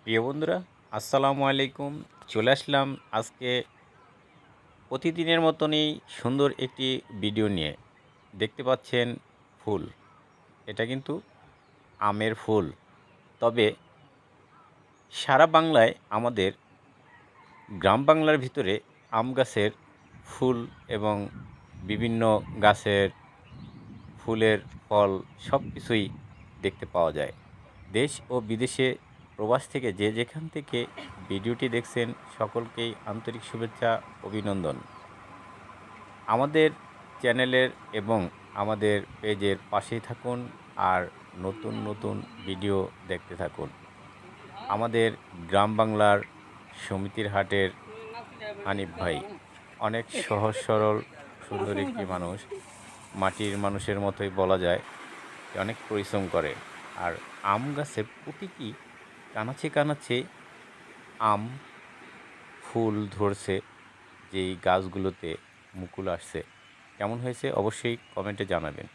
প্রিয় বন্ধুরা, আসসালামু আলাইকুম। চলে আসলাম আজকে প্রতিদিনের মতনই সুন্দর একটি ভিডিও নিয়ে। দেখতে পাচ্ছেন ফুল। এটা কিন্তু আমের ফুল। তবে সারা বাংলায় আমাদের গ্রাম বাংলার ভিতরে আম গাছের ফুল এবং বিভিন্ন গাছের ফুলের ফল সব কিছুই দেখতে পাওয়া যায়। দেশ ও বিদেশে প্রবাস থেকে যে যেখান থেকে ভিডিওটি দেখছেন সকলকেই আন্তরিক শুভেচ্ছা, অভিনন্দন। আমাদের চ্যানেলের এবং আমাদের পেজের পাশেই থাকুন আর নতুন নতুন ভিডিও দেখতে থাকুন। আমাদের গ্রাম বাংলার সমিতির হাটের হানিফ ভাই অনেক সহজ সরল সুন্দর একটি মানুষ। মাটির মানুষের মতোই বলা যায়। সে অনেক পরিশ্রম করে। আর আম গাছের প্রতিটি কানাচে কানাচে আম ফুল ধরছে, যেই গাছগুলোতে মুকুল আসছে। কেমন হয়েছে অবশ্যই কমেন্টে জানাবেন।